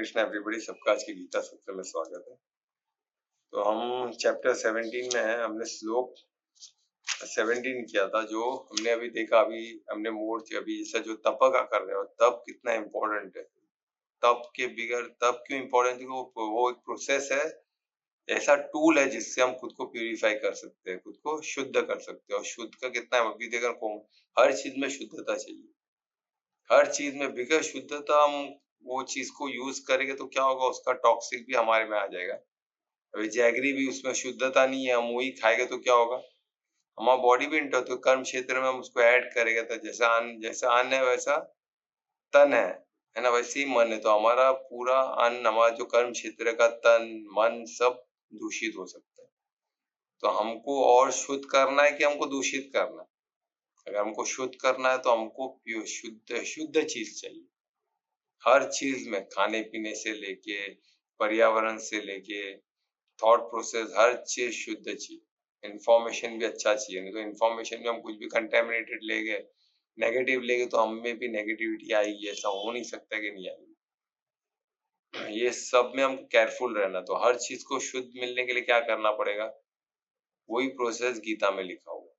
Krishna everybody, सबका आज की गीता सत्र में स्वागत है। तो हम चैप्टर 17 में है। हमने श्लोक 17 किया था, जो हमने अभी देखा। अभी हमने मोड थी अभी जैसा जो तप का कर रहे हो, तप कितना इम्पोर्टेंट है। तप के बिगड़ तप क्यों इम्पोर्टेंट है? वो एक प्रोसेस है, ऐसा टूल है जिससे हम खुद को प्यूरिफाई कर सकते हैं, खुद को शुद्ध कर सकते हैं। और शुद्ध का कितना है अभी देखा, हर चीज में शुद्धता चाहिए, हर चीज में बिगड़ शुद्धता। हम वो चीज को यूज करेंगे तो क्या होगा, उसका टॉक्सिक भी हमारे में आ जाएगा। अभी जैगरी भी, उसमें शुद्धता नहीं है, हम वही खाएंगे तो क्या होगा, हमारा बॉडी भी इंटर, तो कर्म क्षेत्र में हम उसको ऐड करेंगे तो जैसा अन्न है वैसा तन है ना, वैसे ही मन है। तो हमारा पूरा अन्न, हमारा जो कर्म क्षेत्र का तन मन सब दूषित हो सकता है। तो हमको और शुद्ध करना है कि हमको दूषित करना है? अगर हमको शुद्ध करना है तो हमको शुद्ध शुद्ध चीज चाहिए। हर चीज में, खाने पीने से लेके पर्यावरण से लेके थॉट प्रोसेस, हर चीज शुद्ध चाहिए। इंफॉर्मेशन भी अच्छा चाहिए, नहीं तो इंफॉर्मेशन में हम कुछ भी कंटेमिनेटेड ले गए, नेगेटिव ले गए, तो हम में भी नेगेटिविटी आएगी। ऐसा हो नहीं सकता कि नहीं आएगी। ये सब में हमको केयरफुल रहना। तो हर चीज को शुद्ध मिलने के लिए क्या करना पड़ेगा, वही प्रोसेस गीता में लिखा हुआ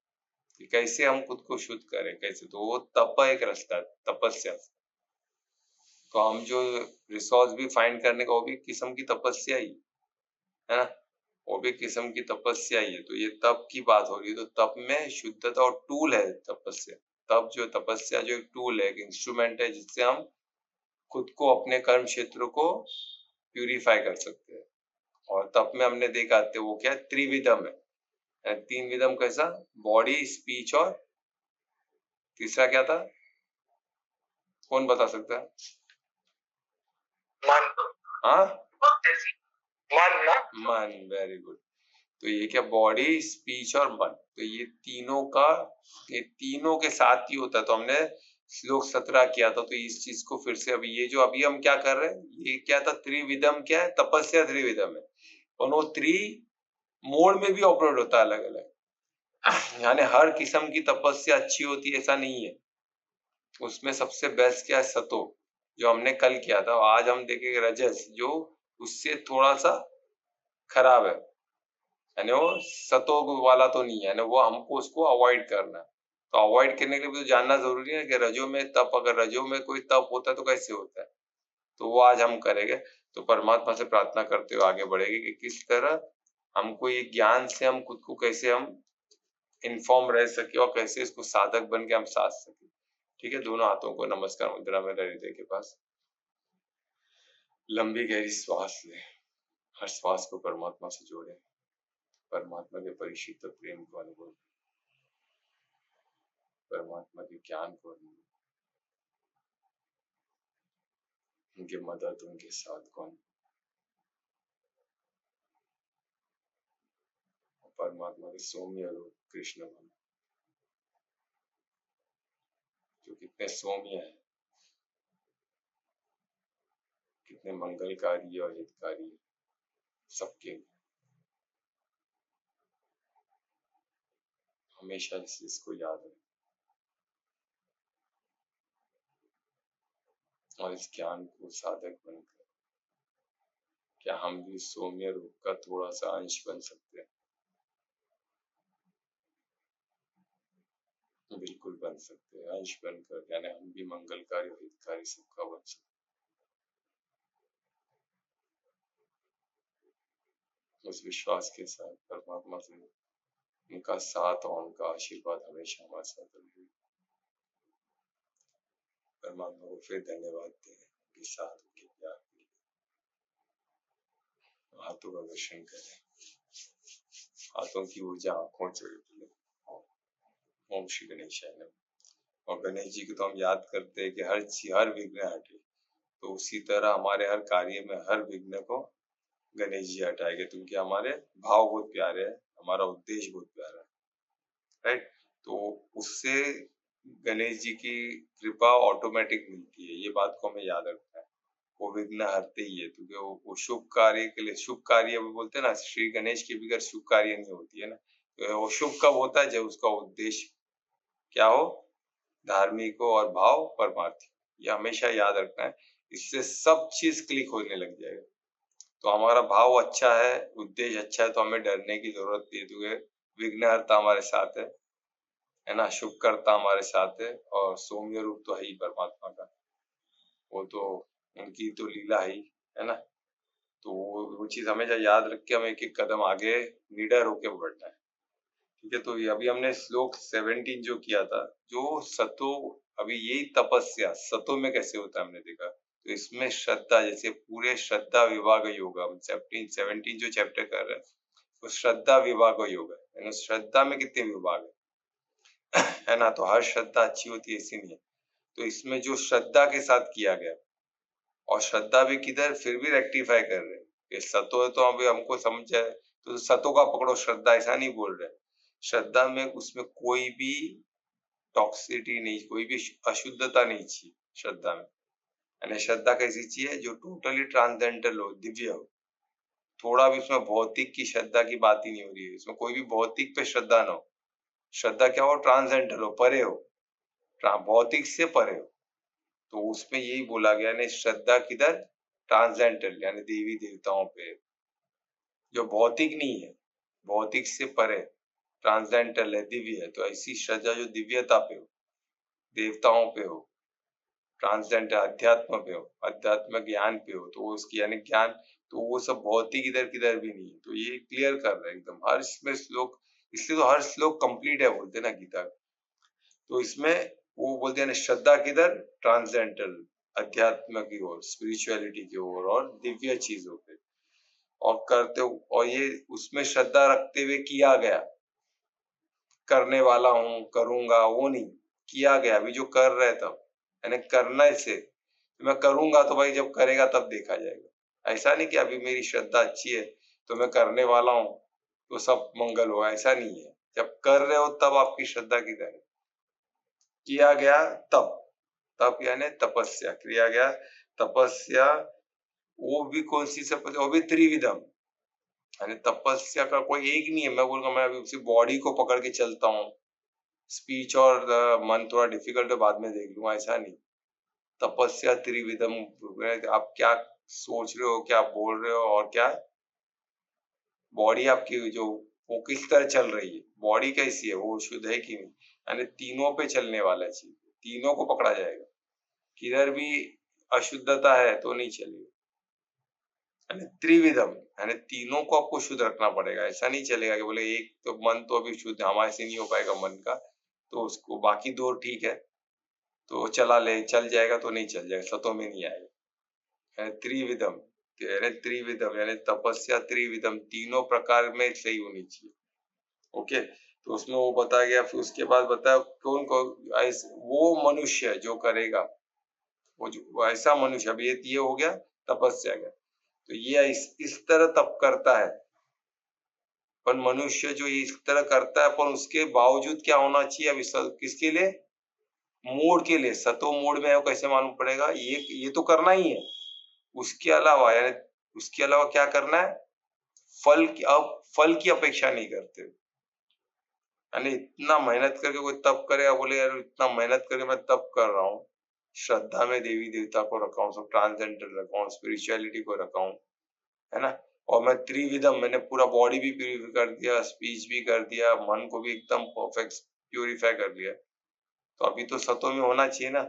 कि कैसे हम खुद को शुद्ध करें, कैसे। तो वो तप एक रास्ता, तपस्या। तो हम जो रिसोर्स भी फाइंड करने का, वो भी किस्म की तपस्या ही है ना, वो भी किस्म की तपस्या ही है। तो ये तप की बात हो रही है। तो तप में शुद्धता और टूल है तपस्या। तप जो तपस्या जो एक टूल है, एक इंस्ट्रूमेंट है, जिससे हम खुद को, अपने कर्म क्षेत्र को प्यूरिफाई कर सकते हैं। और तप में हमने देखा थे वो क्या, त्रिविधम है। तीन विधम कैसा, बॉडी, स्पीच और तीसरा क्या था, कौन बता सकता है? मन। हाँ, मन, वेरी गुड। तो ये क्या, बॉडी, स्पीच और मन, तो ये तीनों का, ये तीनों के साथ ही होता है। तो हमने श्लोक 17 किया था। तो इस चीज को फिर से, अभी ये जो अभी हम क्या कर रहे हैं, ये क्या था, त्रिविधम क्या है, तपस्या त्रिविधम है। और वो मोड में भी ऑपरेट होता है अलग अलग। यानी हर किस्म की तपस्या अच्छी होती है ऐसा नहीं है। उसमें सबसे बेस्ट क्या है, सतो, जो हमने कल किया था। आज हम देखेंगे रजस, जो उससे थोड़ा सा खराब है, यानी वो सतो वाला तो नहीं है, यानी वो हमको उसको अवॉइड करना है। तो अवॉइड करने के लिए भी तो जानना जरूरी है कि रजो में तप, अगर रजो में कोई तप होता है तो कैसे होता है। तो वो आज हम करेंगे। तो परमात्मा से प्रार्थना करते हुए आगे बढ़ेंगे कि किस तरह हमको ये ज्ञान से हम खुद को कैसे हम इन्फॉर्म रह सके, और कैसे इसको साधक बन के हम साध सके। ठीक है, दोनों हाथों को नमस्कार मुद्रा में हृदय के पास, लंबी गहरी श्वास ले, हर श्वास को परमात्मा से जोड़े, परमात्मा के परिशुद्ध प्रेम को अनुभव, परमात्मा के ज्ञान को अनुभव, उनके मदद, उनके साथ कौन, परमात्मा के सौम्य रूप कृष्ण बन, जो कितने सौम्य है, कितने मंगलकारी और हितकारी है सबके। हमेशा इस चीज को याद रखें और इस ज्ञान को साधक बनकर, क्या हम भी सौम्य रूप का थोड़ा सा अंश बन सकते हैं? बिल्कुल बन सकते हैं, अंश बनकर, यानी हम भी मंगलकारी और हितकारी सबका बन सकते हैं। उस विश्वास के साथ परमात्मा से उनका साथ और उनका आशीर्वाद हमेशा हमारे साथ रहे। परमात्मा को फिर धन्यवाद दें कि साथ उनके प्यार के लिए। हाथों का दर्शन करें, हाथों की ऊर्जा आंखों से उठे। ओम श्री गणेशाय नमः। और गणेश जी को तो हम याद करते हैं कि हर विघ्न हटे। तो उसी तरह हमारे हर कार्य में हर विघ्न को गणेश जी हटाएंगे, क्योंकि हमारे भाव बहुत प्यारे हैं, हमारा उद्देश्य बहुत प्यारा है, राइट। तो उससे गणेश जी की कृपा ऑटोमेटिक मिलती है। ये बात को हमें याद रखना है। वो विघ्न हरते ही है, क्योंकि वो शुभ कार्य के लिए, शुभ कार्य वो बोलते हैं ना, श्री गणेश के बगैर शुभ कार्य नहीं होती है ना। तो वो शुभ कब होता है, जब उसका उद्देश्य क्या हो, धार्मिक हो और भाव परमार्थी। ये हमेशा याद रखना है। इससे सब चीज क्लिक होने लग जाएगा। तो हमारा भाव अच्छा है, उद्देश्य अच्छा है, तो हमें डरने की जरूरत नहीं है, क्योंकि विघ्नहर्ता हमारे साथ है ना, शुभकर्ता हमारे साथ है, और सौम्य रूप तो है ही परमात्मा का, वो तो उनकी तो लीला है ना। तो वो चीज हमेशा याद रख के हमें एक एक कदम आगे निडर होके बढ़ना है। ठीक है, तो ये अभी हमने श्लोक 17 जो किया था, जो सतो, अभी यही तपस्या सतो में कैसे होता है हमने देखा। तो इसमें श्रद्धा, जैसे पूरे श्रद्धा विभाग योग, हम 17 जो चैप्टर कर रहे हैं वो श्रद्धा विभाग योग है, श्रद्धा में कितने विभाग है ना। तो हर श्रद्धा अच्छी होती है ऐसी नहीं है। तो इसमें जो श्रद्धा के साथ किया गया, और श्रद्धा भी किधर फिर भी रेक्टिफाई कर रहे हैं, ये सतो है तो अभी हमको समझ जाए, तो सतो का पकड़ो, श्रद्धा ऐसा नहीं बोल रहे। श्रद्धा में उसमें कोई भी टॉक्सिसिटी नहीं, कोई भी अशुद्धता नहीं चाहिए श्रद्धा में। यानी श्रद्धा कैसी चीज है जो टोटली ट्रांसडेंटल हो, दिव्य हो। थोड़ा भी उसमें भौतिक की श्रद्धा की बात ही नहीं हो रही है, इसमें कोई भी भौतिक पे श्रद्धा ना हो। श्रद्धा क्या हो, ट्रांसडेंटल हो, परे हो, भौतिक से परे हो। तो उसमें यही बोला गया ने, श्रद्धा किधर, ट्रांसडेंटल यानी देवी देवताओं पे, जो भौतिक नहीं है, भौतिक से परे, ट्रांसडेंटल है, दिव्य है। तो ऐसी श्रद्धा जो दिव्यता पे हो, देवताओं पे हो, ट्रांसडेंटल अध्यात्म पे हो, अध्यात्म ज्ञान पे हो, तो उसकी यानी ज्ञान, तो वो सब भौतिक इधर किधर भी नहीं है। तो ये क्लियर कर रहा है एकदम हर इसमें श्लोक, इसलिए तो हर श्लोक कंप्लीट है बोलते ना गीता। तो इसमें वो बोलते हैं श्रद्धा किधर, ट्रांसडेंटल, अध्यात्म की ओर, स्पिरिचुअलिटी की ओर और दिव्य चीजों पे, और करते, और ये उसमें श्रद्धा रखते हुए किया गया, करने वाला हूँ, करूंगा, वो नहीं, किया गया। अभी जो कर रहे तब, यानी करना से, मैं करूंगा तो भाई जब करेगा तब देखा जाएगा। ऐसा नहीं कि अभी मेरी श्रद्धा अच्छी है तो मैं करने वाला हूँ तो सब मंगल होगा, ऐसा नहीं है। जब कर रहे हो तब आपकी श्रद्धा किधर है, किया गया तब, तप यानी तपस्या, किया गया तपस्या, वो भी कौन सी तपस्या, वो भी त्रिविधम, यानी तपस्या का कोई एक नहीं है। मैं बोलूंगा मैं अभी उसी बॉडी को पकड़ के चलता हूँ, स्पीच और मन थोड़ा डिफिकल्ट है, बाद में देख लूंगा, ऐसा नहीं। तपस्या त्रिविधम, आप क्या सोच रहे हो, क्या बोल रहे हो, और क्या बॉडी आपकी जो, वो किस तरह चल रही है, बॉडी कैसी है, वो शुद्ध है कि नहीं, यानी तीनों पे चलने वाला चीज, तीनों को पकड़ा जाएगा। किधर भी अशुद्धता है तो नहीं चलेगा, यानी त्रिविधम, यानी तीनों को आपको शुद्ध रखना पड़ेगा। ऐसा नहीं चलेगा कि बोले एक तो मन तो अभी शुद्ध, हमारे से नहीं हो पाएगा मन का, तो उसको बाकी दो ठीक है तो चला ले, चल जाएगा, तो नहीं चल जाएगा, सतों में नहीं आएगा। यानी त्रिविधम, यानी त्रिविधम यानी तपस्या त्रिविधम, तीनों प्रकार में सही होनी चाहिए। ओके, तो उसमें वो बताया गया। फिर उसके बाद बताया कौन कौन वो मनुष्य जो करेगा, वो ऐसा मनुष्य, अब ये हो गया तपस्या का, तो ये इस तरह तप करता है। पर मनुष्य जो इस तरह करता है, पर उसके बावजूद क्या होना चाहिए, अब किसके लिए, मूड के लिए, सतो मूड में है वो कैसे मालूम पड़ेगा, ये तो करना ही है। उसके अलावा, यानी उसके अलावा क्या करना है, फल की अपेक्षा नहीं करते। यानी इतना मेहनत करके कोई तप करेगा, बोले यार इतना मेहनत करके मैं तप कर रहा हूँ, श्रद्धा में देवी देवता को रखा हूँ, सब ट्रांसजेंडर रखा हूँ, स्पिरिचुअलिटी को रखा हूँ, है ना। और मैं त्रिविधम, मैंने पूरा बॉडी भी प्यूरिफाई कर दिया, स्पीच भी कर दिया, मन को भी एकदम परफेक्ट प्यूरिफाई कर दिया, तो अभी तो सतो में होना चाहिए ना।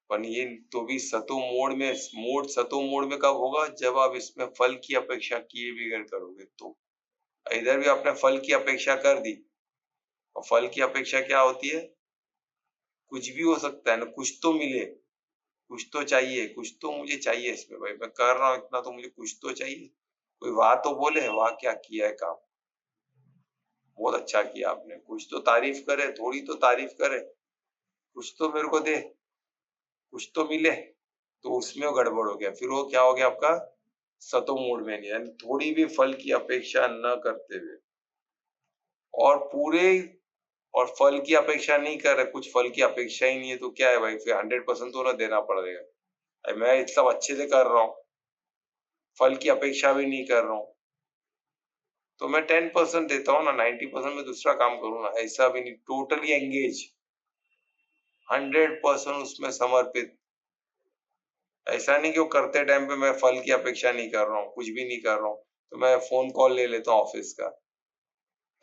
पर ये तो भी सतो मोड में, सतो मोड में कब होगा, जब आप इसमें फल की अपेक्षा किए बगैर करोगे। तो इधर भी आपने फल की अपेक्षा कर दी, और फल की अपेक्षा क्या होती है, कुछ भी हो सकता है ना, कुछ तो मिले, कुछ तो चाहिए, कुछ तो मुझे चाहिए इसमें, भाई मैं कर रहा हूँ इतना तो मुझे कुछ तो चाहिए, कोई वाह तो बोले, वाह क्या किया है काम, बहुत अच्छा किया आपने, कुछ तो तारीफ करे, थोड़ी तो तारीफ करे, कुछ तो मेरे को दे, कुछ तो मिले। तो उसमें वो गड़बड़ हो गया, फिर वो क्या हो गया आपका, सतो मूड में नहीं, यानी थोड़ी भी फल की अपेक्षा न करते हुए, और पूरे, और फल की अपेक्षा नहीं कर रहे, कुछ फल की अपेक्षा ही नहीं है, तो क्या है भाई, फिर 100% तो ना देना पड़ेगा। मैं सब अच्छे से कर रहा हूँ, फल की अपेक्षा भी नहीं कर रहा हूँ, तो मैं 10% देता हूँ ना, 90% में दूसरा काम करूँ ना, ऐसा भी नहीं, टोटली एंगेज, 100% उसमें समर्पित, ऐसा नहीं कि वो करते टाइम पे मैं फल की अपेक्षा नहीं कर रहा हूँ, कुछ भी नहीं कर रहा हूँ, तो मैं फोन कॉल ले लेता हूँ ऑफिस का,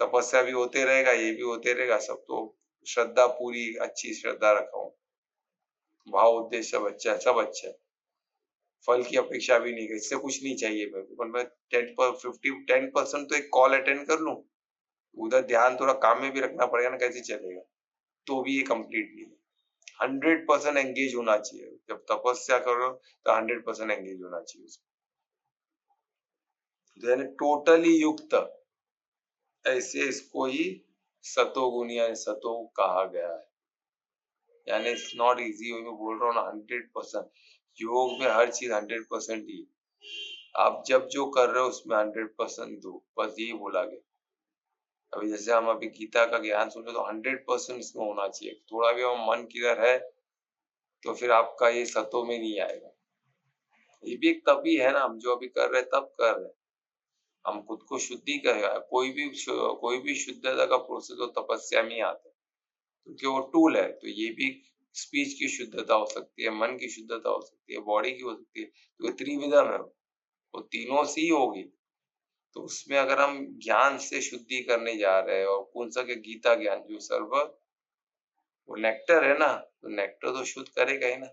तपस्या भी होते रहेगा, ये भी होते रहेगा, सब तो श्रद्धा पूरी अच्छी श्रद्धा रखा हूँ, भाव उद्देश्य सब अच्छा है, सब अच्छा है, फल की अपेक्षा भी नहीं है, इससे कुछ नहीं चाहिए मेरे को, पर मैं 10% तो एक कॉल अटेंड कर लूँ, उधर ध्यान थोड़ा काम में भी रखना पड़ेगा ना, कैसे चलेगा, तो भी ये कंप्लीट नहीं है। 100% एंगेज होना चाहिए, जब तपस्या करो तो 100% एंगेज होना चाहिए उसमें, यानी टोटली युक्त, ऐसे इसको ही सतोगुण यानी सतो कहा गया है। यानी इट्स नॉट इजी, मैं बोल रहा हूँ ना 100%, योग में हर चीज 100% ही, आप जब जो कर रहे हो उसमें 100% दो, बस यही बोला गया। अभी जैसे हम अभी गीता का ज्ञान सुन रहे तो 100% इसमें होना चाहिए, थोड़ा भी हम मन किधर है तो फिर आपका ये सतो में नहीं आएगा। ये भी एक तभी है ना, हम जो अभी कर रहे हैं तब कर रहे हैं, हम खुद को शुद्धि कर, कोई भी शुद्धता का प्रोसेस तो तपस्या में ही आता है, क्योंकि वो टूल है। तो ये भी स्पीच की शुद्धता हो सकती है, मन की शुद्धता हो सकती है, बॉडी की हो सकती है, तो ये त्रिविधम है, वो तीनों से ही होगी। तो उसमें अगर हम ज्ञान से शुद्धि करने जा रहे हैं, और कौन सा के गीता ज्ञान जो सर्व वो नेक्टर है ना, तो नेक्टर तो शुद्ध करेगा ही ना,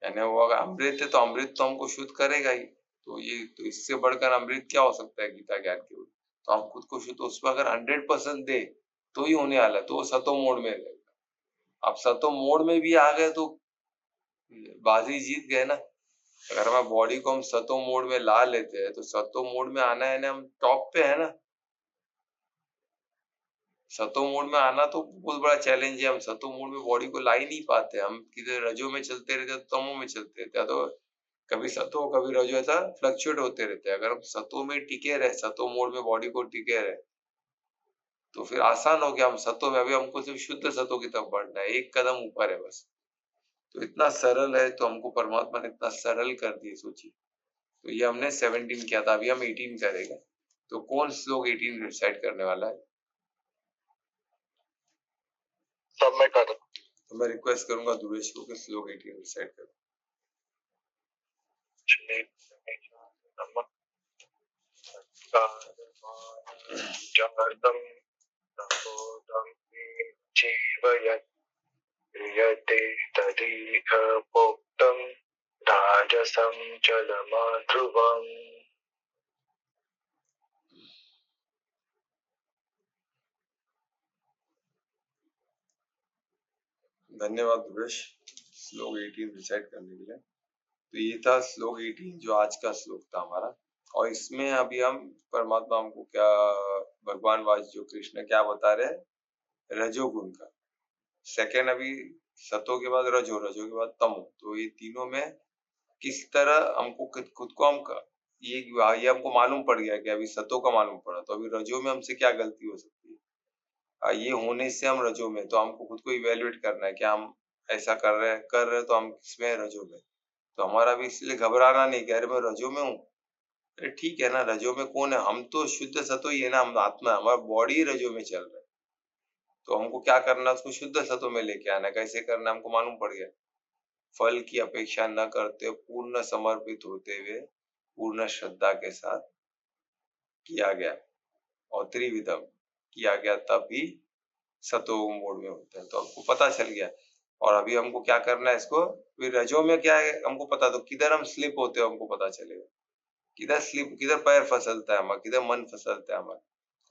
यानी वो अगर अमृत है तो अमृत तो हमको शुद्ध करेगा ही। तो ये तो इससे बढ़कर अमृत क्या हो सकता है गीता ज्ञान के, तो हम खुद को शुद्ध, तो उसमें अगर 100% दे तो ही होने वाला है, तो वो सतो मोड में रहेगा। आप सतो मोड में भी आ गए तो बाजी जीत गए ना। अगर हमारे बॉडी को हम सतो मोड में ला लेते हैं तो सतो मोड में आना है ना, हम टॉप पे है ना। सतो मोड में आना तो बहुत बड़ा चैलेंज है, हम सतो मोड में बॉडी को ला ही नहीं पाते, हम किधर रजो में चलते रहते तो तमो में चलते रहते, तो कभी सतो कभी रजो, ऐसा फ्लक्चुएट होते रहते हैं। अगर हम सतो में टिके रहे, सतो मोड में बॉडी को टिके रहे, तो फिर आसान हो गया, हम सतो में, अभी हमको सिर्फ शुद्ध सतो की तरफ बढ़ना है, एक कदम ऊपर है बस। तो इतना सरल है, तो हमको परमात्मा ने इतना सरल कर दिया, सोचिए। तो ये हमने 17 किया था, अभी हम 18 करेंगे। तो कौन श्लोक 18 रिसाइट करने वाला है? सब मैं कर, तो मैं रिक्वेस्ट करूंगा दुरेश को कि श्लोक 18 रिसाइट करो। क्रियते तदिह प्रोक्तम् राजसं चलमाध्रुवम्। धन्यवाद दुरेश श्लोक 18 रिसाइट करने के लिए। तो ये था श्लोक 18 जो आज का श्लोक था हमारा, और इसमें अभी हम परमात्मा हमको क्या, भगवान वास जो कृष्ण क्या बता रहे हैं, रजोगुण का। सेकेंड अभी सतो के बाद रजो, रजो के बाद तमो, तो ये तीनों में किस तरह हमको खुद को हम ये हमको मालूम पड़ गया कि अभी सतो का मालूम पड़ा, तो अभी रजो में हमसे क्या गलती हो सकती है, ये होने से हम रजो में, तो हमको खुद को इवेल्युएट करना है कि हम ऐसा कर रहे हैं तो हम किसमें है, रजो में। तो हमारा भी इसलिए घबराना नहीं कि अरे मैं रजो में हूँ, अरे ठीक है ना, रजो में कौन है, हम तो शुद्ध सतो ही है ना, हम आत्मा, हमारा बॉडी रजो में चल रहा है, तो हमको क्या करना है, उसको शुद्ध सतो में लेके आना है। कैसे करना है हमको मालूम पड़ गया, फल की अपेक्षा न करते, पूर्ण समर्पित होते हुए, पूर्ण श्रद्धा के साथ किया गया, और त्रिविधम किया गया, तभी सतो मोड में होते हैं। तो हमको पता चल गया, और अभी हमको क्या करना है इसको, फिर रजो में क्या है हमको पता, तो किधर हम स्लिप होते हैं हमको पता चलेगा, किधर स्लिप, किधर पैर फिसलता है हमारा, किधर मन फिसलता है हमारा,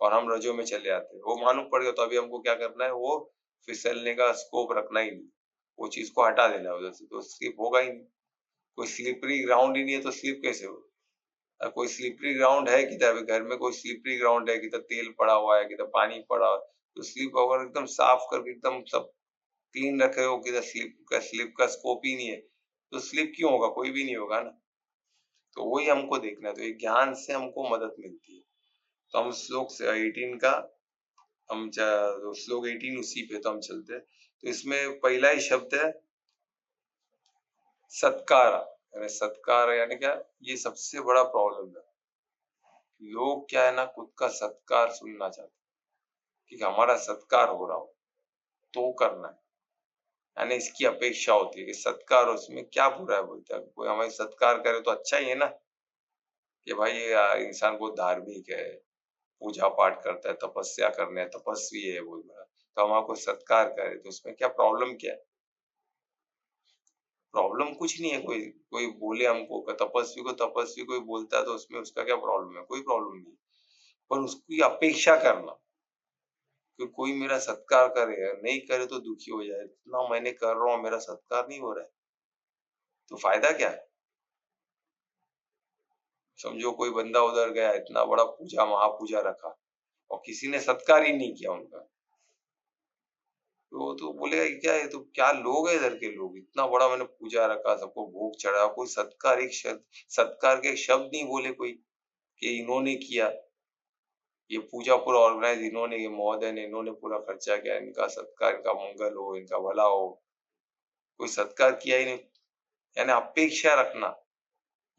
और हम रजो में चले आते हैं, वो मालूम पड़ गया। तो अभी हमको क्या करना है, वो फिसलने का स्कोप रखना ही नहीं, वो चीज को हटा देना है उधर से, तो स्लिप होगा ही नहीं। कोई स्लिपरी ग्राउंड ही नहीं है तो स्लिप कैसे हो, कोई स्लिपरी ग्राउंड है किधर, घर में कोई स्लिपरी ग्राउंड है, किधर तेल पड़ा हुआ है, किधर पानी पड़ा हुआ है, तो स्लिप अगर एकदम साफ करके एकदम सब क्लीन रखे हो, किधर स्लिप का स्कोप ही नहीं है, तो स्लिप क्यों होगा, कोई भी नहीं होगा ना। तो वही हमको देखना है, तो ये ज्ञान से हमको मदद मिलती है। तो हम श्लोक 18 का, हम श्लोक 18 उसी पे तो हम चलते हैं। तो इसमें पहला ही शब्द है सत्कार, यानी सत्कार यानी क्या, ये सबसे बड़ा प्रॉब्लम है। लोग क्या है ना, खुद का सत्कार सुनना चाहते हैं कि हमारा सत्कार हो रहा हो तो करना है, यानी इसकी अपेक्षा होती है कि सत्कार, उसमें क्या बुरा है बोलता है, कोई हमें सत्कार करे तो अच्छा ही है ना, कि भाई ये इंसान बहुत धार्मिक है, पूजा पाठ करता है, तपस्या करने तपस्वी है बहुत बड़ा, तो हम आपको सत्कार करें तो उसमें क्या प्रॉब्लम क्या है? प्रॉब्लम कुछ नहीं है। कोई कोई बोले हमको, तपस्वी कोई बोलता है तो उसमें उसका क्या प्रॉब्लम है? कोई प्रॉब्लम नहीं। पर उसकी अपेक्षा करना कि कोई मेरा सत्कार करे, नहीं करे तो दुखी हो जाए, इतना मैंने कर रहा हूँ मेरा सत्कार नहीं हो रहा है, तो फायदा क्या है? समझो कोई बंदा उधर गया, इतना बड़ा पूजा महापूजा रखा और किसी ने सत्कार ही नहीं किया उनका, तो बोलेगा कि क्या है, तो क्या लोग है इधर के लोग, इतना बड़ा मैंने पूजा रखा, सबको भोग चढ़ा, कोई सत्कार, एक शब्द, सत्कार के एक शब्द नहीं बोले कोई कि इन्होंने किया, ये पूजा पूरा ऑर्गेनाइज इन्होंने, ये महोदय ने, इन्होंने पूरा खर्चा किया, इनका सत्कार, इनका मंगल हो, इनका भला हो, कोई सत्कार किया ही नहीं। यानी अपेक्षा रखना,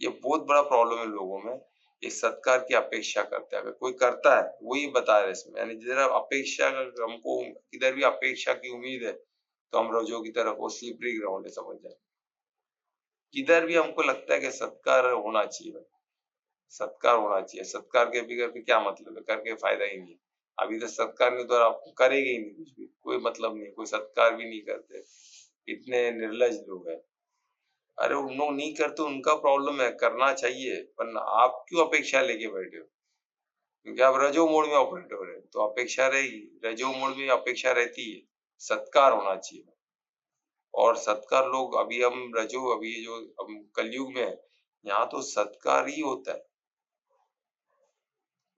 ये बहुत बड़ा प्रॉब्लम है लोगों में, ये सत्कार की अपेक्षा करते हैं। अगर कोई करता है, वही बता रहे इसमें, यानी जरा अपेक्षा, हमको किधर भी अपेक्षा की उम्मीद है तो हम रजो की तरफ, वो स्लिपरी ग्राउंड है, समझ जाए। किधर भी हमको लगता है कि सत्कार होना चाहिए भाई, सत्कार होना चाहिए, सत्कार के बगैर फिर क्या मतलब है, करके फायदा ही नहीं है। अभी तो सत्कार नहीं तो आप करेंगे ही नहीं, कुछ भी कोई मतलब नहीं, कोई सत्कार भी नहीं करते, इतने निर्लज लोग हैं। अरे उन लोग नहीं करते, उनका प्रॉब्लम है, करना चाहिए, पर आप क्यों अपेक्षा लेके बैठे हो? क्योंकि आप रजो मोड में ऑपरेट हो रहे हैं, तो अपेक्षा रहेगी, रजो मोड में अपेक्षा रहती है, सत्कार होना चाहिए। और सत्कार लोग, अभी हम रजो, अभी जो हम कलयुग में है, यहाँ तो सत्कार ही होता है,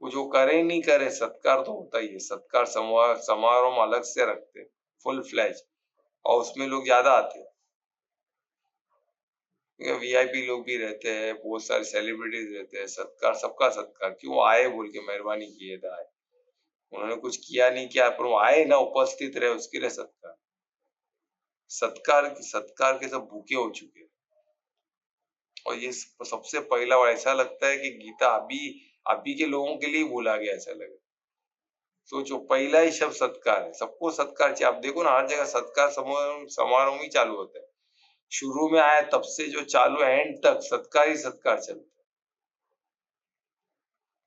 वो जो करे नहीं करे सत्कार तो होता ही है। सत्कार समारोह में अलग से रखते हैं, फुल फ्लैज, और उसमें लोग ज्यादा आते हैं, वीआईपी लोग भी रहते हैं, बहुत सारे सेलिब्रिटीज रहते हैं, सत्कार, सबका सत्कार, क्यों आए बोल के, मेहरबानी किए था, उन्होंने कुछ किया नहीं किया, पर वो आए ना, उपस्थित रहे, उसके लिए सत्कार। सत्कार के सब भूखे हो चुके हैं। और ये सबसे पहला, और ऐसा लगता है कि गीता अभी अभी के लोगों के लिए बोला गया, ऐसा लगे। सोचो, पहला ही शब्द सत्कार है, सबको सत्कार चाहिए। आप देखो ना, हर जगह सत्कार समारोह ही चालू होता है, शुरू में आया तब से जो चालू है, एंड तक सत्कार ही सत्कार चलता है।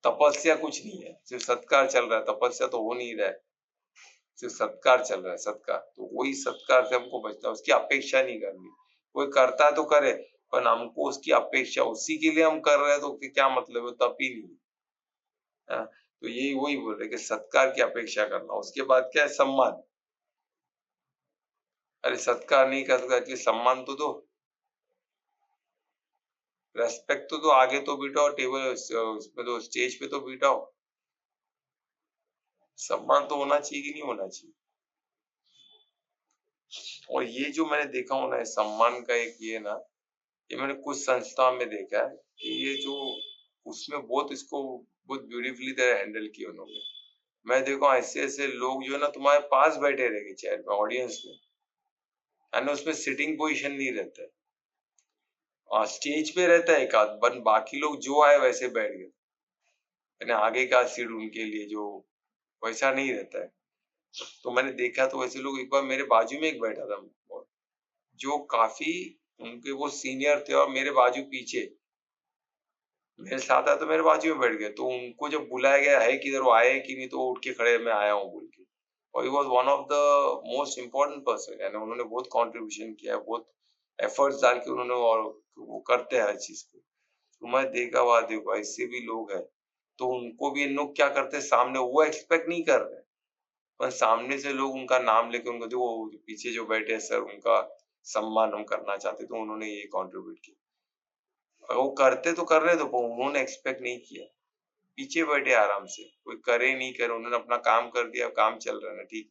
तपस्या कुछ नहीं है, सिर्फ सत्कार चल रहा है, तपस्या तो हो नहीं रहा है, सिर्फ सत्कार चल रहा है, सत्कार। तो वही सत्कार से हमको बचना है, उसकी अपेक्षा नहीं करनी। कोई करता है तो करे, पर हमको उसकी अपेक्षा, उसी के लिए हम कर रहे हैं तो क्या मतलब है, तब ही नहीं है। तो यही वही बोल रहे कि सत्कार की अपेक्षा करना। उसके बाद क्या है, सम्मान। अरे सत्कार नहीं कर सकता, एटलीस्ट सम्मान तो दो, रेस्पेक्ट तो दो, आगे तो बिठाओ, टेबल उसमें तो, स्टेज पे तो बिठाओ, सम्मान तो होना चाहिए कि नहीं होना चाहिए। और ये जो मैंने देखा हूँ ना, सम्मान का एक ये ना, ये मैंने कुछ संस्थाओं में देखा है कि ये जो, उसमें बहुत इसको बहुत ब्यूटीफुली तरह हैंडल किया उन्होंने। मैं देखा ऐसे ऐसे लोग जो है ना, तुम्हारे पास बैठे रहेंगे चेयर में, ऑडियंस में, यानी उसमें सिटिंग पोजीशन नहीं रहता है, और स्टेज पे रहता है एक आध, बन बाकी लोग जो आए वैसे बैठ गए, यानी आगे का सीट उनके लिए जो, वैसा नहीं रहता है। तो मैंने देखा, तो वैसे लोग, एक बार मेरे बाजू में एक बैठा था, जो काफी, उनके वो सीनियर थे, और मेरे बाजू पीछे, मेरे साथ आया तो मेरे बाजू में बैठ गए, तो उनको जब बुलाया गया है किधर, वो आए कि नहीं, तो वो उठ के खड़े, मैं आया हूँ बोल के। और he was one of the most important person, यानी उन्होंने बहुत कंट्रीब्यूशन किया, बहुत एफर्ट्स डाल के उन्होंने, और वो करते हैं हर चीज को। तो मैं देखा, वहां देखो ऐसे भी लोग हैं, तो उनको भी इन लोग क्या करते हैं, सामने वो एक्सपेक्ट नहीं कर रहे, पर सामने से लोग उनका नाम लेके, उनको देखो पीछे जो बैठे हैं सर, उनका सम्मान हम करना चाहते, तो उन्होंने ये कॉन्ट्रीब्यूट किया। और वो करते तो कर रहे, तो उन्होंने एक्सपेक्ट नहीं किया, पीछे बैठे आराम से, कोई करे नहीं करे, उन्होंने अपना काम कर दिया, काम चल रहा है ना, ठीक।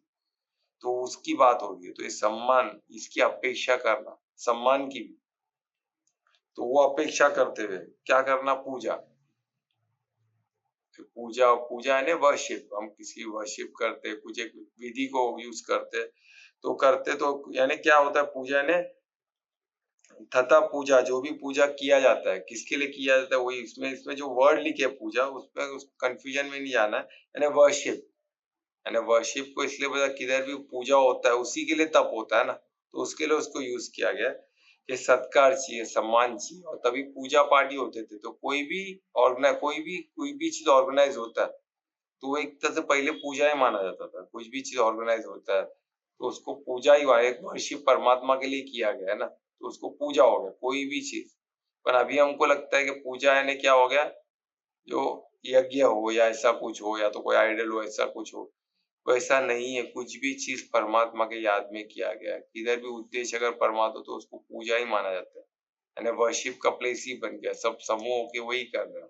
तो उसकी बात होगी, तो ये सम्मान, इसकी अपेक्षा करना, सम्मान की भी, तो वो अपेक्षा करते हुए क्या करना, पूजा। पूजा, पूजा है ना, वर्शिप, हम किसी वर्शिप करते, कुछ एक विधि को यूज करते, तो करते, तो यानी क्या होता है पूजा ने, तथा पूजा, जो भी पूजा किया जाता है, किसके लिए किया जाता है, वही इसमें, इसमें जो वर्ड लिखे पूजा, उसमें उस कंफ्यूजन में नहीं जाना है, यानी वर्शिप, यानी वर्शिप को इसलिए बोला, किधर भी पूजा होता है उसी के लिए तप होता है ना, तो उसके लिए उसको यूज किया गया कि सत्कार चाहिए, सम्मान चाहिए, और तभी पूजा पाठ ही होते थे। तो कोई भी चीज ऑर्गेनाइज होता है तो वो एक तरह से पहले पूजा ही माना जाता था। कुछ भी चीज ऑर्गेनाइज होता है तो उसको पूजा ही एक वर्शिप परमात्मा के लिए किया गया है ना, तो उसको पूजा हो गया कोई भी चीज। पर अभी हमको लगता है कि पूजा यानी क्या हो गया, जो यज्ञ हो या ऐसा कुछ हो या तो कोई आइडल हो ऐसा कुछ हो। वैसा नहीं है, कुछ भी चीज परमात्मा के याद में किया गया है। किधर भी उद्देश्य अगर परमात्मा तो उसको पूजा ही माना जाता है, यानी वर्शिप का प्लेस ही बन गया। सब समूह होके वही कर रहे हैं।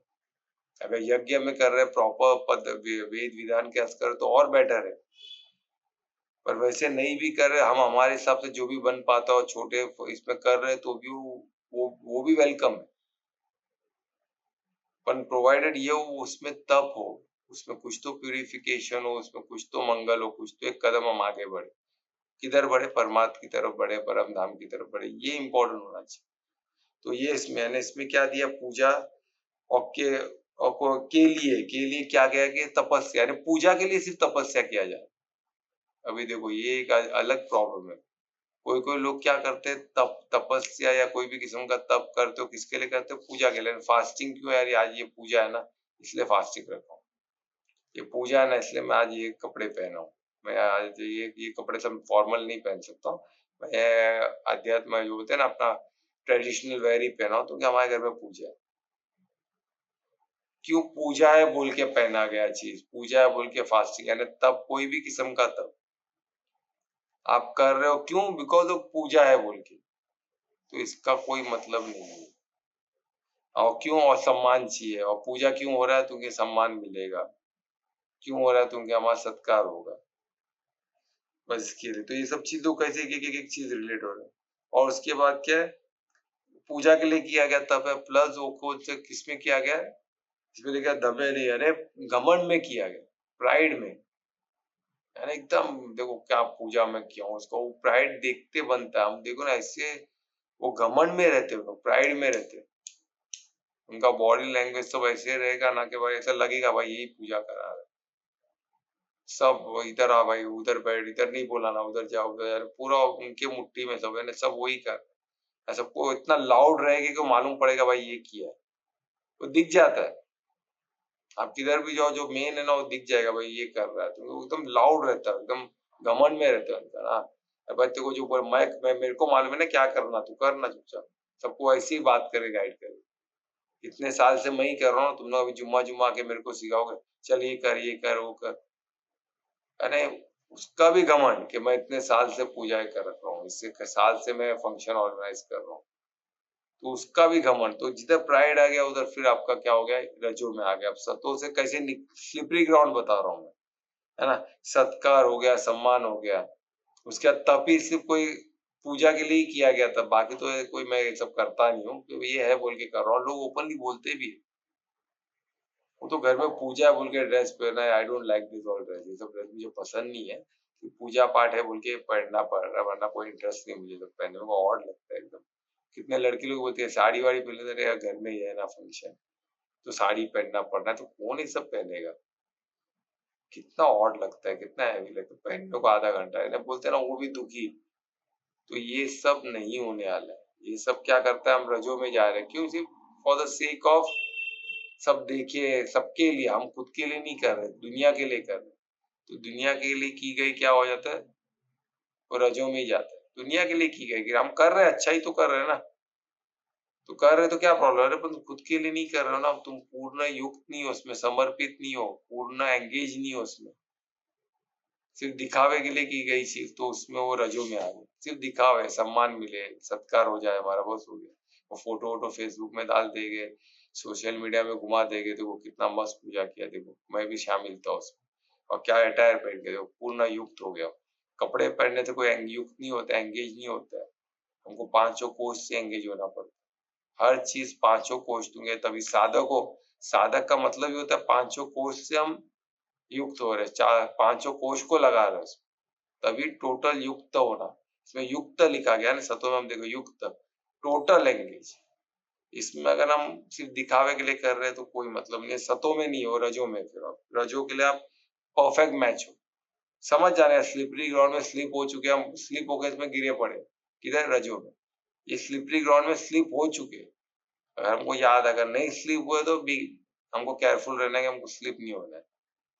अगर यज्ञ में कर रहे हैं प्रॉपर पद वेद विधान के अस्कर तो और बेटर है, पर वैसे नहीं भी कर रहे, हम हमारे हिसाब से जो भी बन पाता हो छोटे इसमें कर रहे तो भी वो भी वेलकम है। पर प्रोवाइडेड ये हो उसमें तप हो, उसमें कुछ तो प्यूरिफिकेशन हो, उसमें कुछ तो मंगल हो, कुछ तो एक कदम हम आगे बढ़े। किधर बढ़े? परमात्मा की तरफ बढ़े, परम धाम की तरफ बढ़े, ये इम्पोर्टेंट होना चाहिए। तो ये मैंने इसमें क्या दिया, पूजा और के लिए क्या गया कि तपस्या, यानी पूजा के लिए सिर्फ तपस्या किया जाए। अभी देखो ये एक अलग प्रॉब्लम है। कोई कोई लोग क्या करते हैं, तपस्या या कोई भी किस्म का तप करते हो, किसके लिए करते हो? पूजा के लिए। फास्टिंग क्यों यार? आज ये पूजा है ना इसलिए फास्टिंग रखा हूँ, ये पूजा है ना इसलिए मैं आज ये कपड़े पहना हूँ, मैं आज ये कपड़े सब फॉर्मल नहीं पहन सकता हूँ, मैं अध्यात्म जो होते हैं ना अपना ट्रेडिशनल वेयर ही पहना हूँ, तो क्या हमारे घर में पूजा है। क्यों पूजा है बोल के पहना गया चीज, पूजा है बोल के फास्टिंग, यानी तब कोई भी किस्म का तब आप कर रहे हो क्यों? बिकॉज ऑफ पूजा है बोल के, तो इसका कोई मतलब नहीं है। और क्यों? और सम्मान चाहिए, और पूजा क्यों हो रहा है? तुमके सम्मान मिलेगा। क्यों हो रहा है? तुमके हमारा सत्कार होगा, बस इसके लिए। तो ये सब चीज तो कैसे एक चीज रिलेट हो रहा है। और उसके बाद क्या है, पूजा के लिए किया गया तब है, प्लस वो किसमें किया गया है, इसमें लिखा दबे नहीं, अरे घमंड में किया गया, प्राइड में, यानी एकदम देखो क्या पूजा में किया हूँ उसका, वो प्राइड देखते बनता है। हम देखो ना ऐसे वो घमंड में रहते हो, प्राइड में रहते हैं, उनका बॉडी लैंग्वेज सब ऐसे रहेगा ना कि भाई ऐसा लगेगा भाई यही पूजा करा रहा है। सब इधर आ भाई, उधर बैठ, इधर नहीं बोलाना, उधर जाओ, उधर यार पूरा उनके मुट्ठी में सब है ना, सब वही कर। सबको इतना लाउड रहेगा कि मालूम पड़ेगा भाई ये किया है, वो दिख जाता है। आप किधर भी जाओ जो मेन है ना वो दिख जाएगा भाई ये कर रहा है, तो एकदम लाउड रहता है, एकदम घमंड में रहता है उनका ना। भाई तेरे को जो ऊपर मैं मेरे को मालूम है ना क्या करना, तू करना चुपचाप। सबको ऐसी ही बात करे, गाइड करे। इतने साल से मैं ही कर रहा हूँ, तुम लोग अभी जुम्मा जुम्मा के मेरे को सिखाओगे, चल ये कर वो कर। अरे उसका भी घमंड कि मैं इतने साल से पूजाएं कर रहा हूँ, इससे साल से मैं फंक्शन ऑर्गेनाइज कर रहा हूँ, तो उसका भी घमंड। तो जिधर प्राइड आ गया उधर फिर आपका क्या हो गया, रजो में आ गया। अब सतो से कैसे स्लिपरी ग्राउंड बता रहा हूँ मैं, है ना। सत्कार हो गया, सम्मान हो गया, उसके बाद तप ही सिर्फ कोई पूजा के लिए ही किया गया था, बाकी तो कोई मैं ये सब करता नहीं हूँ, क्योंकि ये है बोल के कर रहा हूँ। लोग ओपनली बोलते भी है, वो तो घर में पूजा बोल के ड्रेस पहना है, I don't like this all dress, ये सब ड्रेस मुझे पसंद नहीं है। कि पूजा पाठ है बोल के पहनना पड़ रहा है, वरना कोई इंटरेस्ट नहीं मुझे, तो पहनने में ऑड लगता है एकदम। कितने लड़के लोग बोलते हैं साड़ी वाड़ी पहन लेते हैं, घर में ही है ना फंक्शन, तो साड़ी पहनना पड़ना है, तो कौन ये सब पहनेगा? कितना ऑड लगता है, कितना हैवी लगता है, पहनने को आधा घंटा है ना, बोलते हैं ना वो भी दुखी। तो ये सब नहीं होने वाला है। ये सब क्या करता है, हम रजों में जा रहे हैं, क्यों? सिर्फ फॉर द सेक ऑफ सब देखिए, सबके लिए, हम खुद के लिए नहीं कर रहे, दुनिया के लिए कर रहे। तो दुनिया के लिए की गई क्या हो जाता है, वो रजों में ही जाता है। दुनिया के लिए की गई, हम कर रहे हैं अच्छा ही तो कर रहे हैं ना, तो कर रहे तो क्या प्रॉब्लम है? पर तुम खुद के लिए नहीं कर रहे हो ना, तुम पूर्ण युक्त नहीं हो उसमें, समर्पित नहीं हो, पूर्ण एंगेज नहीं हो उसमें, सिर्फ दिखावे के लिए की गई चीज, तो उसमें वो रजों में आ गई। सिर्फ दिखावे, सम्मान मिले, सत्कार हो जाए हमारा, बस हो गया। वो फोटो वोटो फेसबुक में डाल देंगे, सोशल मीडिया में घुमा देंगे, देखो कितना मस्त पूजा किया, देखो मैं भी शामिल था उसमें, और क्या अटायर पहन के, देखो पूर्ण युक्त हो गया। कपड़े पहनने से कोई युक्त नहीं होता, एंगेज नहीं होता है। हमको पांचों कोष से एंगेज होना पड़ता है, हर चीज पांचों कोष दूंगे तभी साधक हो। साधक का मतलब ये होता है पांचों कोष से हम युक्त हो रहे, चार पांचों कोष को लगा रहे, तभी टोटल युक्त होना। इसमें युक्त लिखा गया ना, सतो में हम देखो युक्त, टोटल एंगेज। इसमें अगर हम सिर्फ दिखावे के लिए कर रहे हैं तो कोई मतलब नहीं है। सतो में नहीं हो, रजो में, फिर आप रजो के लिए आप परफेक्ट मैच हो। समझ जा रहे हैं, स्लिपरी ग्राउंड में स्लिप हो चुके, हम स्लिप होकर इसमें गिरे पड़े, किधर? रजो में। ये स्लिपरी ग्राउंड में स्लिप हो चुके, अगर हमको याद, अगर नहीं स्लिप हुए तो भी हमको केयरफुल रहना है कि हमको स्लिप नहीं होना है।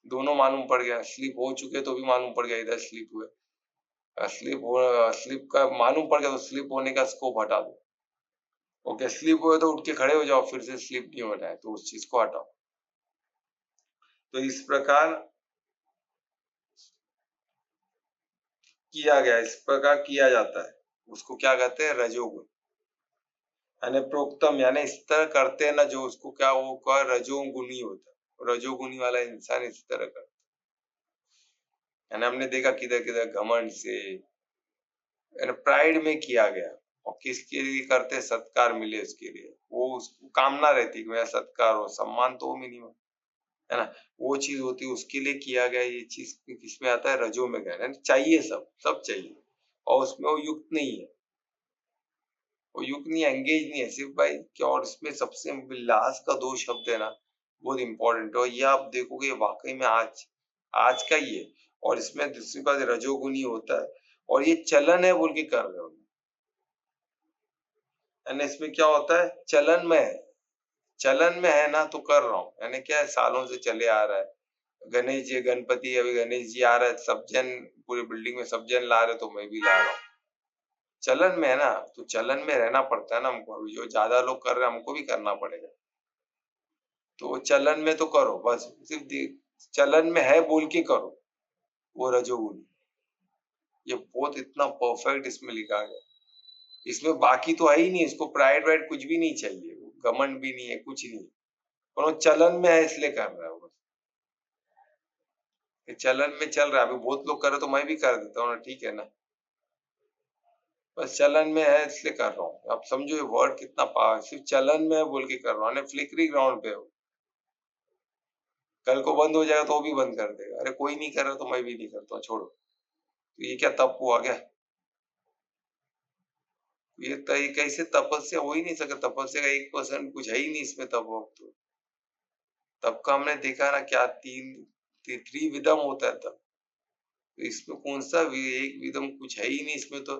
दोनों मालूम पड़ गया, स्लिप हो चुके तो भी मालूम पड़ गया इधर स्लिप हुए। स्लिप का मालूम पड़ गया तो स्लिप होने का स्कोप हटा दो। ओके, स्लिप हुए तो उठ के खड़े हो जाओ, फिर से स्लिप नहीं होना है तो उस चीज को हटाओ। तो इस प्रकार किया गया, इस प्रकार किया जाता है, उसको क्या कहते हैं? रजोगुण। यानी प्रोक्तम, यानी इस तरह करते हैं ना जो, उसको क्या वो का रजोगुणी होता है। रजोगुणी वाला इंसान इस तरह करता है। यानी हमने देखा किधर किधर घमंड से, यानी प्राइड में किया गया, और किसके लिए करते? सत्कार मिले उसके लिए, वो उसको कामना रहती कि मेरा सत्कार हो, सम्मान तो मिनिमम, है ना, वो चीज होती है, उसके लिए किया गया। ये चीज किसमें आता है? रजो में गया, यानी चाहिए, सब सब चाहिए, और उसमें वो युक्त नहीं है, वो युक्त नहीं, एंगेज नहीं है सिर्फ भाई क्या। और इसमें सबसे लास्ट का दो शब्द है ना, बहुत इंपॉर्टेंट है, और ये आप देखोगे वाकई में आज का ही है। और इसमें दूसरी बात रजोगुनी होता है, और ये चलन है बोल के कर रहे हो, यानी इसमें क्या होता है? चलन में है, चलन में है ना तो कर रहा हूँ, यानी क्या है, सालों से चले आ रहा है। गणेश जी, गणपति, अभी गणेश जी आ रहे हैं, सब जन पूरी बिल्डिंग में सब जन ला रहे, तो मैं भी ला रहा हूँ। चलन में है ना, तो चलन में रहना पड़ता है ना हमको। अभी जो ज्यादा लोग कर रहे हैं, हमको भी करना पड़ेगा। तो चलन में तो करो, बस सिर्फ चलन में है बोल के करो, वो रजोगुण। ये बहुत इतना परफेक्ट इसमें लिखा गया, इसमें बाकी तो है ही नहीं, इसको प्राइड वाइड कुछ भी नहीं चाहिए, घमंड भी नहीं है, कुछ नहीं, पर वो चलन में है इसलिए कर रहा है वो। चलन में चल रहा है, अभी बहुत लोग कर रहे तो मैं भी कर देता हूँ ना, ठीक है ना, बस चलन में है इसलिए कर रहा हूँ। आप समझो ये वर्ड कितना पावर, सिर्फ चलन में है बोल के कर रहा हूँ, फ्लिकरी ग्राउंड पे हो, कल को बंद हो जाएगा तो वो भी बंद कर देगा, अरे कोई नहीं कर रहा तो मैं भी नहीं करता, छोड़ो। तो ये क्या तप हुआ क्या? ये कैसे तपस्या हो ही नहीं सकता, तपस्या का 1% कुछ है ही नहीं इसमें तप वप तो। तब का हमने देखा ना क्या, त्रिविधम होता है तब, तो इसमें कौन सा एक विधम कुछ है ही नहीं इसमें तो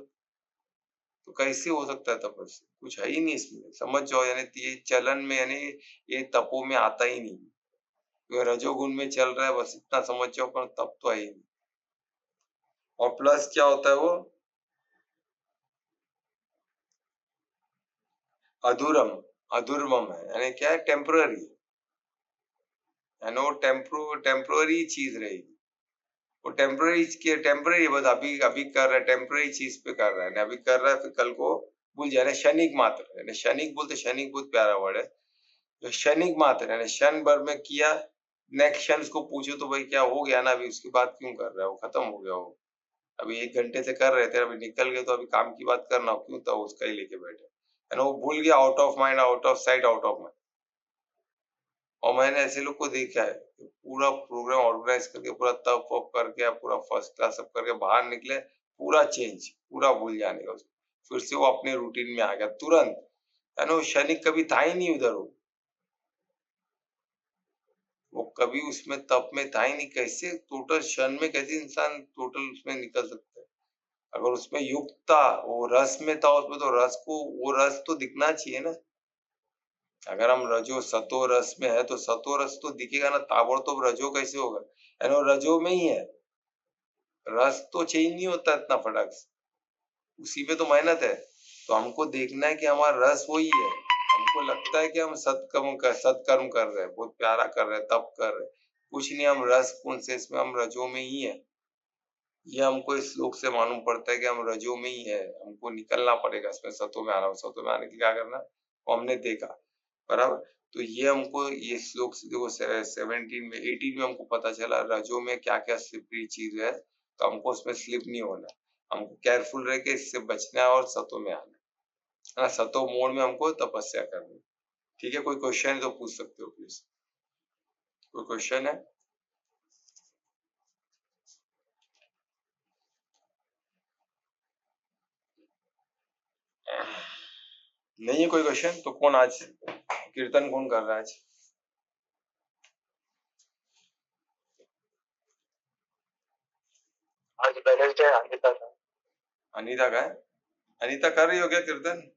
कैसे हो सकता है तपस्या? कुछ है ही नहीं इसमें, समझ जाओ। यानी ये चलन में, यानी ये तपो में आता ही नहीं, तो रजोगुण में चल रहा है, बस इतना समझ जाओ, पर तप तो है ही नहीं। और प्लस क्या होता है वो? अधूरम, अधूर्वम है, यानी क्या है? टेम्पररी, यानी वो टेम्पररी चीज रहेगी, वो टेम्पररी बस अभी अभी कर रहा है, टेम्पररी चीज पे कर रहा है, अभी कर रहा है, फिर कल को भूल जाए। क्षणिक मात्र, यानी क्षणिक बोलते, क्षणिक बहुत प्यारा वर्ड है, जो क्षणिक मात्र, यानी क्षण भर में किया, नेक्स्ट क्षण उसको पूछो तो भाई क्या हो गया ना, अभी उसकी बात क्यों कर रहा है, वो खत्म हो गया वो, अभी 1 घंटे से कर रहे थे, अभी निकल गए तो अभी काम की बात करना, क्यों था उसका ही लेके बैठे, है ना, वो भूल गया, out of mind, out of site, out of mind. और मैंने ऐसे लोग को देखा है, पूरा प्रोग्राम ऑर्गेनाइज करके, पूरा तप वप करके, पूरा फर्स्ट क्लास सब करके बाहर निकले, पूरा चेंज, पूरा भूल जाने का उसको, फिर से वो अपने रूटीन में आ गया तुरंत, है ना, वो क्षणिक कभी था ही नहीं उधर, वो कभी उसमें तप में था ही नहीं, कैसे टोटल क्षण में कैसे इंसान टोटल उसमें निकल सकता है? अगर उसमें युक्त था, वो रस में था, उसमें तो रस को, वो रस तो दिखना चाहिए ना। अगर हम रजो सतो रस में है तो सतो रस तो दिखेगा ना, ताबड़तोड़ रजो कैसे होगा? यानी वो रजो में ही है, रस तो चेंज नहीं होता इतना फटाक से, उसी पे तो मेहनत है। तो हमको देखना है कि हमारा रस वही है, हमको लगता है कि हम सत्कर्म कर रहे हैं, बहुत प्यारा कर रहे हैं, तप कर रहे हैं, कुछ नहीं, हम रस कौन से, इसमें हम रजो में ही है। ये हमको इस श्लोक से मालूम पड़ता है कि हम रजो में ही है, हमको निकलना पड़ेगा इसमें, सतो में आना, सतो में आने के लिए क्या करना, वो हमने देखा, बराबर। तो ये हमको ये श्लोक से देखो 17 में 18 में हमको पता चला रजो में क्या क्या स्लिपरी चीज है, तो हमको उसमें स्लिप नहीं होना, हमको केयरफुल रह के इससे बचना है, और सतो में आना है ना, सतो मोड में हमको तपस्या करनी है। ठीक है, कोई क्वेश्चन है तो पूछ सकते हो प्लीज, कोई क्वेश्चन है? नहीं है कोई क्वेश्चन? तो कौन आज कीर्तन कौन कर रहा है आज? आज वेडनेसडे, अनिता का। अनीता का है? अनीता कर रही हो क्या कीर्तन?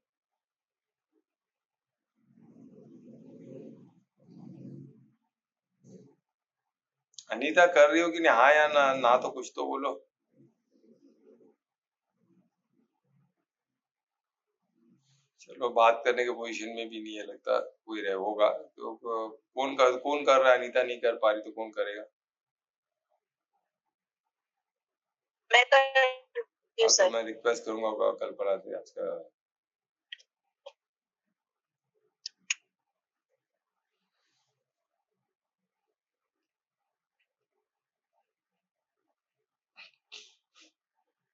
अनीता कर रही हो कि नहीं? हाँ या ना? ना तो कुछ तो बोलो। चलो, बात करने के पोजीशन में भी नहीं है लगता कोई रहे होगा तो। कौन कर रहा है? अनीता नहीं कर पा रही तो कौन करेगा? मैं कर हाँ, सर। तो मैं रिक्वेस्ट करूंगा कल्पना से आज का।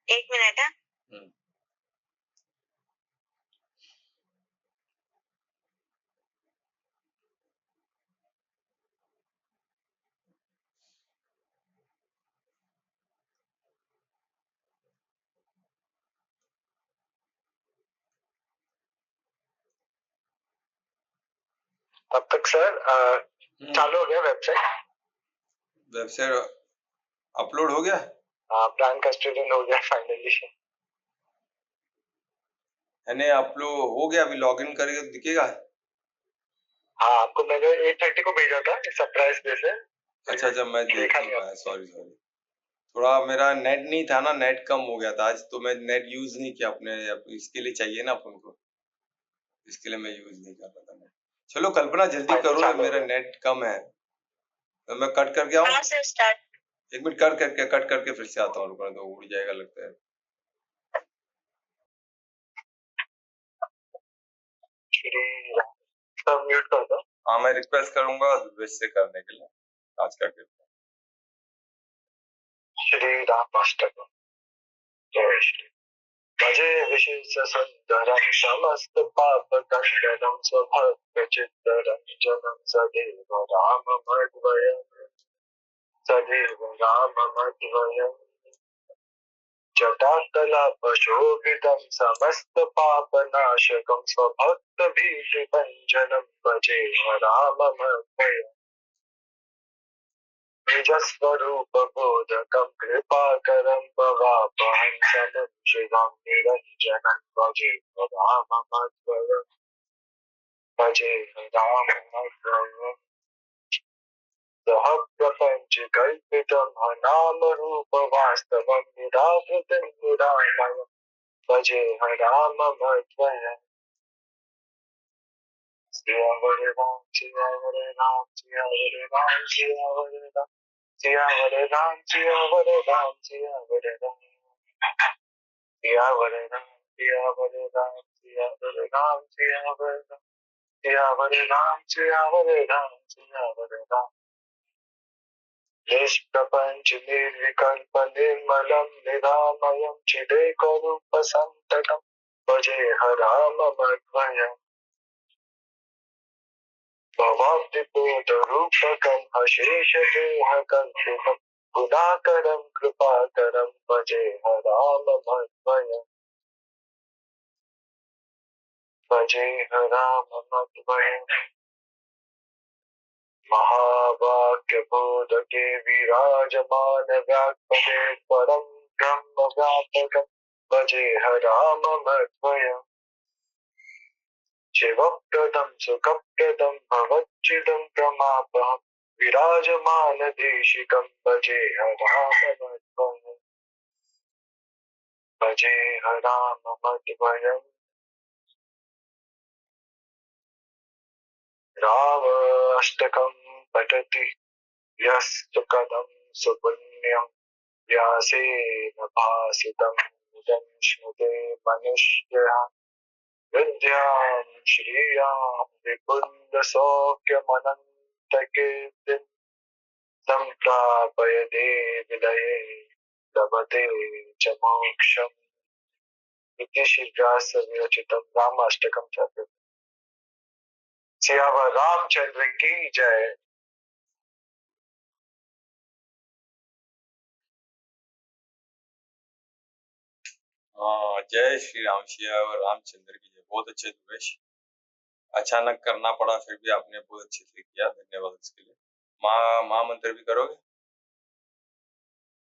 एक मिनट है। अब तक सर चालू हो गया वेबसाइट। वेबसाइट अपलोड हो गया? प्लान का स्टूडेंट हो गया फाइनली। यानी अपलोड हो गया? अभी लॉगिन करेंगे तो दिखेगा? हाँ, आपको मैंने 8:30 को भेजा था सरप्राइज डे से। अच्छा, मैं देख नहीं पाया, सॉरी। थोड़ा मेरा नेट नहीं था ना, नेट कम हो गया था आज, तो मैं नेट यूज नहीं किया अपने। इसके लिए चाहिए ना अपन को, इसके लिए मैं यूज नहीं कर रहा था नेट। चलो कल्पना जल्दी करो, मेरा नेट कम है तो मैं कट करके आऊँ। एक मिनट, कट करके फिर से आता हूँ, रुकना तो उड़ जाएगा लगता है। म्यूट कर दो। हाँ, मैं रिक्वेस्ट करूंगा वैसे करने के लिए आज का कीर्तन। श्री राम अष्टकम्। जय श्री। भजे विशेष सुंदरं समस्त पाप कंडनं स्वभक्त चित्तरंजनं सदैव राममद्वयम्। सदैव राममद्वयम्। जटाकलापशोभितं समस्त पापनाशकं स्वभक्त भीतिभञ्जनं भजेह राममद्वयम्। निजस्वरूप बोधकं कृपाकरं भवापहं समुज्झितं निरञ्जनं भजेह राममद्वयम्। भजेह राममद्वयम्। सह प्रपञ्च कल्पितं नामरूप वास्तवं निराकृतिं निरामयम्। भजेह राममद्वयम्। सियावर राम सियावर राम सियावर राम सियावर राम सियावर राम सियावर राम सियावर राम सियावर राम सियावर राम सियावर राम सियावर राम सियावर राम सियावर राम सियावर राम। निष्प्रपंच निर्विकल्प निर्मलं निरामयं चिदेकरूप संततं भजेह राममद्वयम्। भवाब्धिबोधरूपकं अशेषदेहकल्पितं गुणाकरं कृपाकरं भजेह राममद्वयम्। भजेह राममद्वयम्। महावाक्यबोधके विराजमान व्यात्मने परं ब्रह्म व्यापकं भजेह राममद्वयम्। शिवप्रदं सुखप्रदं भवच्चिदं प्रमापहं विराजमान देशिकं भजेह राममद्वयम्। भजेह राममद्वयम्। रामाष्टकं पठति यस्तु कदं सुपुण्यं व्यासेन भासितं मुदं श्नुते मनुष्यः। विद्यां श्रियां विपुलसौख्यमनन्तकीर्तिं सम्प्रापयते विलये लभते च मोक्षम्। इति श्रीव्यासविरचितं रामाष्टकं चतुर्थ। सियावर रामचंद्र की जय। हाँ, जय श्री राम, सियावर रामचंद्र की जय। बहुत अच्छे दुवेश, अचानक करना पड़ा फिर भी आपने बहुत अच्छे से किया, धन्यवाद इसके लिए। माँ मंत्र भी करोगे?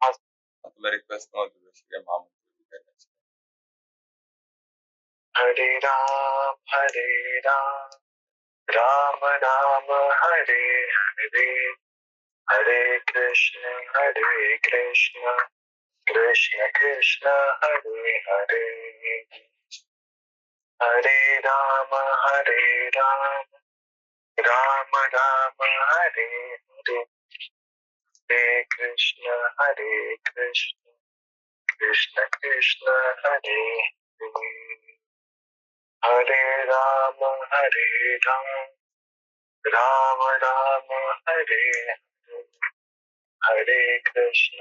हाँ। तो मैं रिक्वेस्ट करूँगा दुवेश के माँ मंत्र भी करना चाहिए। हरे राम राम राम हरे हरे, हरे कृष्ण कृष्ण कृष्ण हरे हरे, हरे राम राम राम हरे हरे, हरे कृष्ण कृष्ण कृष्ण हरे हरे, हरे राम राम राम हरे हरे, हरे कृष्ण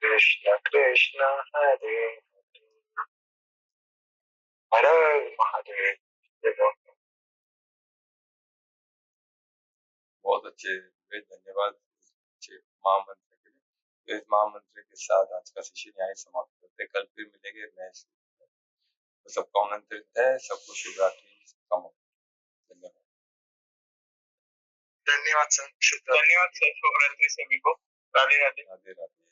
कृष्ण कृष्ण हरे हरे, हर महादेव। बहुत अच्छे हुए, धन्यवाद अच्छे महामंत्र के लिए। तो इस महामंत्र के साथ आज का सेशन यहाँ समाप्त करते हैं। कल फिर मिलेंगे नए सेशन में। तो सबका आमंत्रित है, सबको शिवरात्रि कामना। धन्यवाद। धन्यवाद सर, शुभ रात्रि सभी को। राधे राधे। राधे राधे।